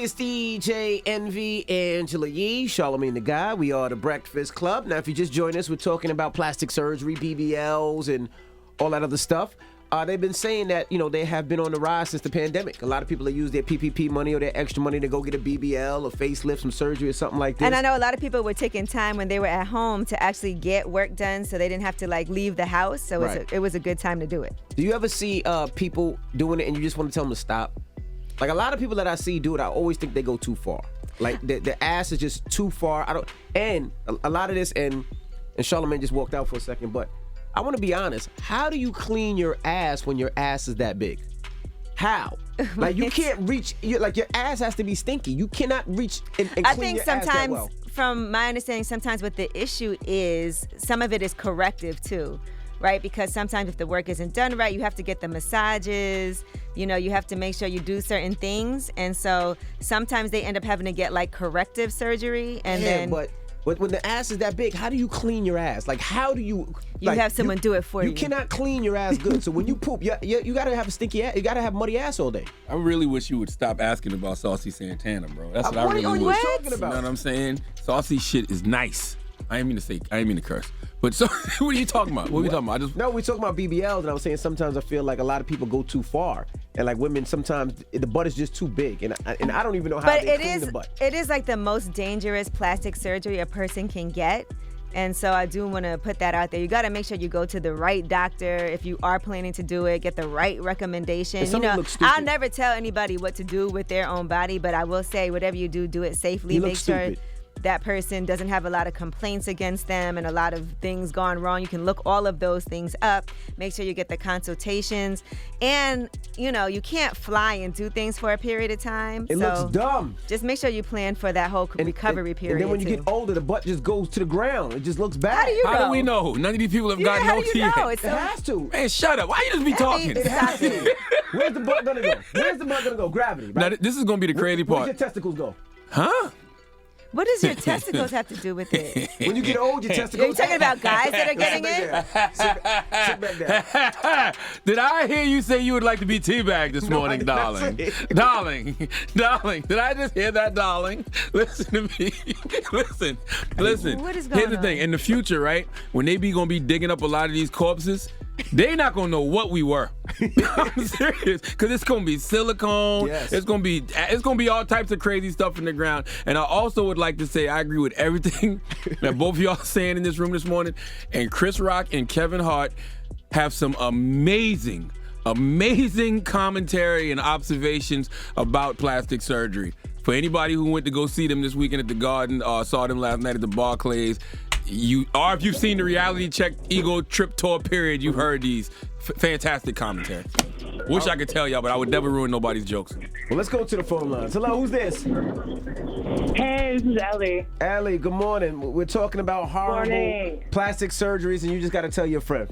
it's DJ Envy, Angela Yee, Charlamagne the Guy. We are the Breakfast Club. Now, if you just joined us, we're talking about plastic surgery, BBLs, and all that other stuff. They've been saying that, they have been on the rise since the pandemic. A lot of people that use their PPP money or their extra money to go get a BBL or facelift, some surgery or something like this. And I know a lot of people were taking time when they were at home to actually get work done so they didn't have to leave the house. So it was a good time to do it. Do you ever see people doing it and you just want to tell them to stop? Like a lot of people that I see do it, I always think they go too far. Like the ass is just too far. And a lot of this, and Charlamagne just walked out for a second, but I want to be honest. How do you clean your ass when your ass is that big? How? Like you can't reach. Your ass has to be stinky. You cannot reach and clean I think your ass that well. From my understanding, sometimes what the issue is, some of it is corrective too, right? Because sometimes if the work isn't done right, you have to get the massages. You have to make sure you do certain things, and so sometimes they end up having to get corrective surgery, and then. But when the ass is that big, how do you clean your ass? Like, how do you... You have someone do it for you. You cannot clean your ass good. So when you poop, you got to have a stinky ass. You got to have muddy ass all day. I really wish you would stop asking about Saucy Santana, bro. That's what I really wish. What are you talking about? You know what I'm saying? Saucy shit is nice. I didn't mean to curse. But so, what are you talking about? What are we talking about? No, we're talking about BBLs, and I was saying sometimes I feel like a lot of people go too far. And women, sometimes the butt is just too big. And I don't even know how they clean the butt. It is the most dangerous plastic surgery a person can get. And so I do want to put that out there. You got to make sure you go to the right doctor if you are planning to do it. Get the right recommendation. I'll never tell anybody what to do with their own body, but I will say whatever you do it safely. Make sure that person doesn't have a lot of complaints against them and a lot of things gone wrong. You can look all of those things up. Make sure you get the consultations. And, you can't fly and do things for a period of time. It looks dumb. Just make sure you plan for that whole recovery period. And then when you get older, the butt just goes to the ground. It just looks bad. How do we know? None of these people have gotten how no do you teeth. know? It has to. Man, shut up. Why you just be talking? It has to. Where's the butt going to go? Where's the butt going to go? Gravity, right? Now, this is going to be the crazy part. Where's your testicles go? Huh? What does your testicles have to do with it? When you get old, your testicles... Are you talking about guys that are getting it? Sit back down. Did I hear you say you would like to be teabagged this morning, darling? Darling, did I just hear that, darling? Listen to me. Listen. What is going on? Here's the thing. In the future, right, when they going to be digging up a lot of these corpses, they not going to know what we were. I'm serious. Because it's going to be silicone. Yes. It's going to be all types of crazy stuff in the ground. And I also would like to say I agree with everything that both of y'all are saying in this room this morning. And Chris Rock and Kevin Hart have some amazing commentary and observations about plastic surgery. For anybody who went to go see them this weekend at the Garden, saw them last night at the Barclays, if you've seen the Reality Check Ego Trip Tour period, you've heard these fantastic commentary. Wish I could tell y'all, but I would never ruin nobody's jokes. Well, let's go to the phone lines. Hello, who's this? Hey, this is Ellie. Ellie, good morning. We're talking about horrible plastic surgeries, and you just got to tell your friend.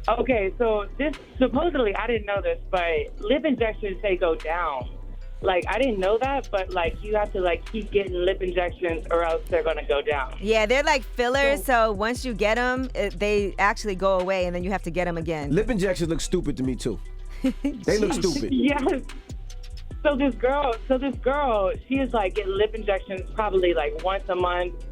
Okay, so this, supposedly, I didn't know this, but lip injections, they go down. I didn't know that, but, you have to, keep getting lip injections or else they're going to go down. Yeah, they're like fillers, so once you get them, they actually go away, and then you have to get them again. Lip injections look stupid to me, too. They look stupid. Yes. So this girl, she is, getting lip injections probably, once a month,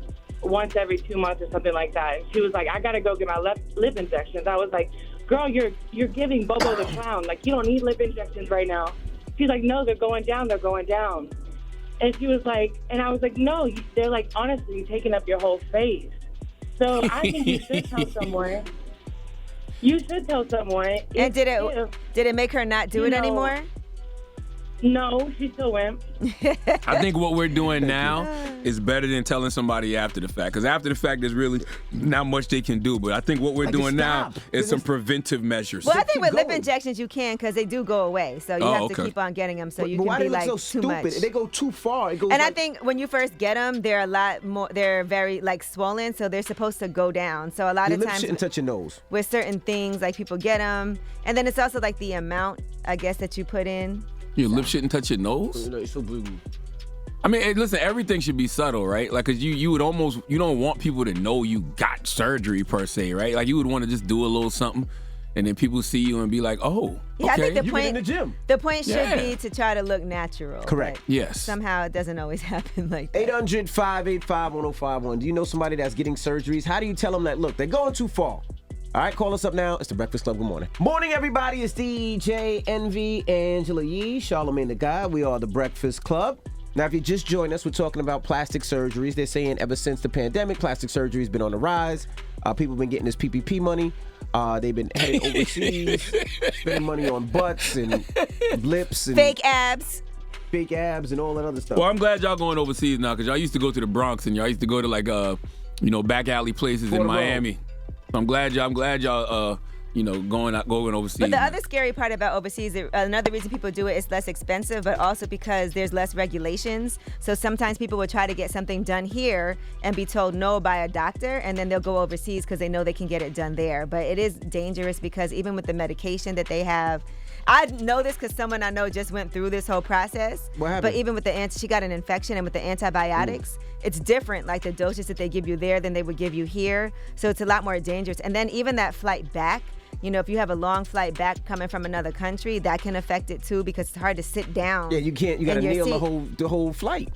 once every 2 months or something like that. And she was like, I got to go get my lip injections. I was like, girl, you're giving Bobo the clown. You don't need lip injections right now. She's like, no, they're going down. And she was like, and I was like, no, they're honestly taking up your whole face. So I think you should tell someone. And did it make her not do it anymore? No, she still went. I think what we're doing now is better than telling somebody after the fact. Because after the fact, there's really not much they can do. But I think what we're doing now is some preventive measures. Well, I think with lip injections you can because they do go away. So you have to keep on getting them so you can be so too much. They go too far. And I think when you first get them, they're a lot more, they're very swollen. So they're supposed to go down. So a lot of times. Your lips shouldn't touch your nose. With certain things, people get them. And then it's also the amount, I guess, that you put in. Your lip shouldn't touch your nose? No, it's so blue. I mean, listen, everything should be subtle, right? Cause you don't want people to know you got surgery per se, right? You would want to just do a little something and then people see you and be like, oh, Yeah, okay. I think You get in the gym. the point should Yeah. be to try to look natural. Correct. but Yes. Somehow it doesn't always happen like that. 800-585-1051. Do you know somebody that's getting surgeries? How do you tell them that, look, they're going too far? All right, call us up now. It's the Breakfast Club. Good morning. Morning, everybody. It's DJ Envy, Angela Yee, Charlamagne the Guy. We are the Breakfast Club. Now, if you just joined us, we're talking about plastic surgeries. They're saying ever since the pandemic, plastic surgery has been on the rise. People have been getting this PPP money. They've been heading overseas, spending money on butts and lips and Fake abs. and all that other stuff. Well, I'm glad y'all going overseas now, because y'all used to go to the Bronx and y'all used to go to like back alley places in Florida Miami. So I'm glad y'all going overseas. But the other scary part about overseas, another reason people do it is less expensive, but also because there's less regulations. So sometimes people will try to get something done here and be told no by a doctor, and then they'll go overseas because they know they can get it done there. But it is dangerous because even with the medication that they have, I know this because someone I know just went through this whole process. What happened? But even with she got an infection, and with the antibiotics, it's different, like the doses that they give you there than they would give you here. So it's a lot more dangerous. And then even that flight back, if you have a long flight back coming from another country, that can affect it too, because it's hard to sit down. Yeah, you can't. You got to in your nail seat. the whole flight.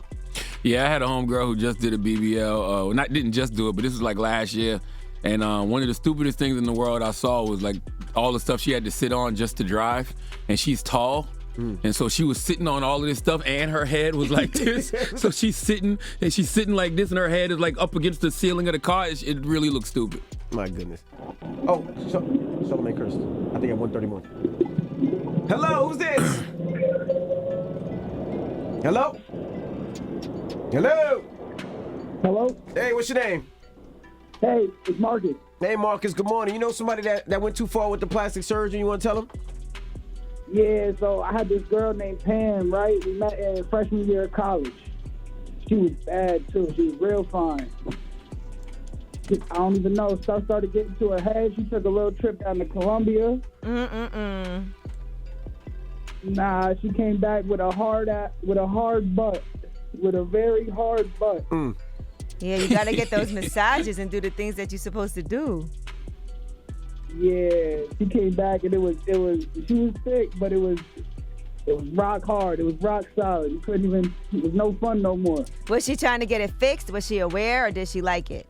Yeah, I had a homegirl who just did a BBL. Didn't just do it, but this was like last year. And one of the stupidest things in the world I saw was like all the stuff she had to sit on just to drive. And she's tall. And so she was sitting on all of this stuff, and her head was like this. So she's sitting like this, and her head is like up against the ceiling of the car. It really looks stupid. My goodness. Oh, Charlamagne cursed. I think at 1:31. Hello, who's this? Hello? Hello? Hello? Hey, what's your name? Hey, it's Marcus. Hey, Marcus, good morning. You know somebody that went too far with the plastic surgery? You want to tell them? Yeah, so I had this girl named Pam, right? We met in freshman year of college. She was bad, too. She was real fine. I don't even know. Stuff started getting to her head. She took a little trip down to Colombia. Nah, she came back with a hard butt. With a very hard butt. Yeah, you got to get those massages and do the things that you're supposed to do. Yeah, she came back and she was sick, but it was rock hard. It was rock solid. You couldn't even, it was no fun no more. Was she trying to get it fixed? Was she aware, or did she like it?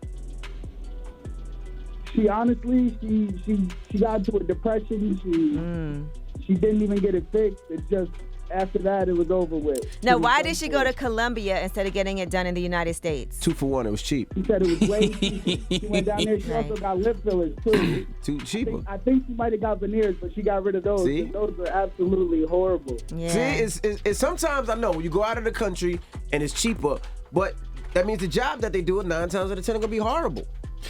She honestly, she got into a depression. She didn't even get it fixed. It's just, after that, it was over with. Now, why did she go to Colombia instead of getting it done in the United States? 2 for 1. It was cheap. She said it was way cheap. She went down there. She also got lip fillers, too. Too cheaper. I think she might have got veneers, but she got rid of those. See? Those were absolutely horrible. Yeah. See, it's sometimes, I know, you go out of the country and it's cheaper, but that means the job that they do 9 times out of 10 are going to be horrible.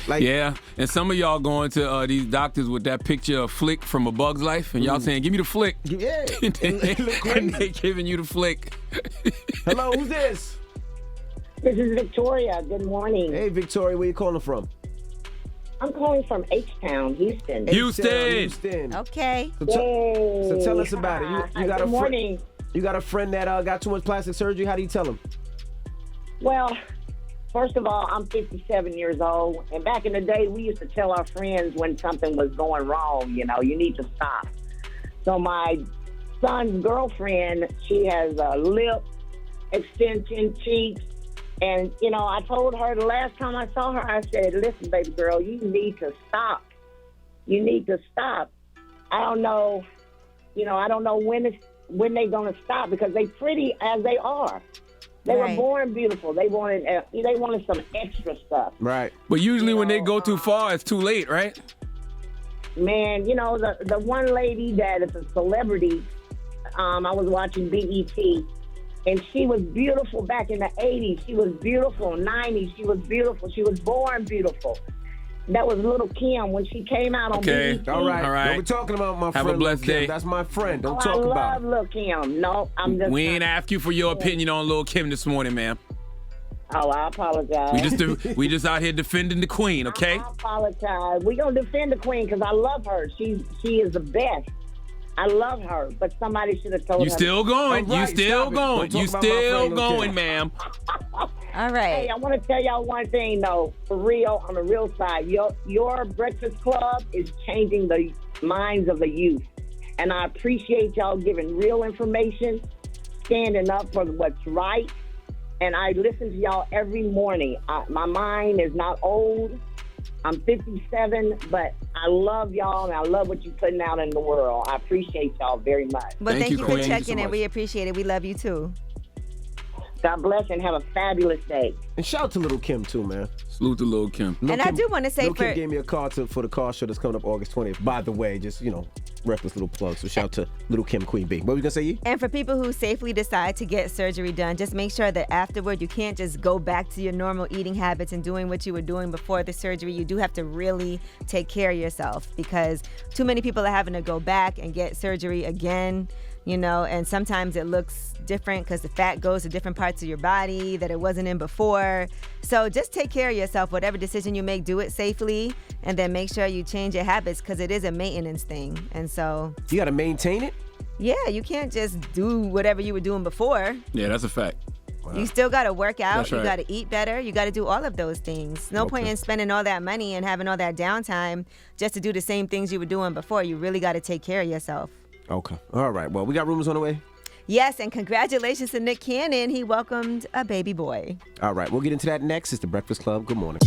Like, Yeah, and some of y'all going to these doctors with that picture of Flick from A Bug's Life, and y'all saying, give me the Flick. Yeah. and It look crazy. they giving you the Flick. Hello, who's this? This is Victoria. Good morning. Hey, Victoria, where you calling from? I'm calling from H-Town, Houston. Houston. Okay. So tell us about it. You got Good morning. You got a friend that got too much plastic surgery. How do you tell him? Well, first of all, I'm 57 years old, and back in the day, we used to tell our friends when something was going wrong, you need to stop. So my son's girlfriend, she has a lip extension, cheeks, and, I told her the last time I saw her, I said, listen, baby girl, you need to stop. You need to stop. I don't know, I don't know when they're going to stop, because they pretty as they are. They were born beautiful. They wanted some extra stuff. Right. But usually when they go too far, it's too late, right? Man, the one lady that is a celebrity, I was watching BET, and she was beautiful back in the 80s. She was beautiful, 90s. She was beautiful. She was born beautiful. That was Little Kim when she came out on BET. All right. All right. Don't be talking about my friend. Have a blessed Lil' Kim. day. That's my friend. Don't talk I about love it. Lil Kim. No, I'm just. We ain't ask you for your opinion on Lil' Kim this morning, ma'am. Oh, I apologize. We just out here defending the queen, okay? I apologize. We're going to defend the queen because I love her. She is the best. I love her, but somebody should have told her. You still going. All right, You still stop it. going. Don't You talk about my still friend, Lil' going, Kim. ma'am. All right. Hey, I want to tell y'all one thing, though, for real, on the real side. Your Breakfast Club is changing the minds of the youth. And I appreciate y'all giving real information, standing up for what's right. And I listen to y'all every morning. My mind is not old. I'm 57, but I love y'all, and I love what you're putting out in the world. I appreciate y'all very much. Well, thank you for Queen. checking in. We appreciate it. We love you, too. God bless and have a fabulous day. And shout out to Little Kim, too, man. Salute to Lil Kim. And I do want to say Lil Kim gave me a call for the car show that's coming up August 20th. By the way, just, reckless little plug. So shout out to Little Kim, Queen B. What were you going to say, Yee? And for people who safely decide to get surgery done, just make sure that afterward you can't just go back to your normal eating habits and doing what you were doing before the surgery. You do have to really take care of yourself, because too many people are having to go back and get surgery again, and sometimes it looks different because the fat goes to different parts of your body that it wasn't in before. So just take care of yourself. Whatever decision you make, do it safely, and then make sure you change your habits, because it is a maintenance thing. And so you got to maintain it? Yeah, you can't just do whatever you were doing before. Yeah, that's a fact. Wow. You still got to work out. That's right. You got to eat better. You got to do all of those things. No point in spending all that money and having all that downtime just to do the same things you were doing before. You really got to take care of yourself. Okay. All right. Well, we got rumors on the way. Yes, and congratulations to Nick Cannon. He welcomed a baby boy. All right. We'll get into that next. It's The Breakfast Club. Good morning.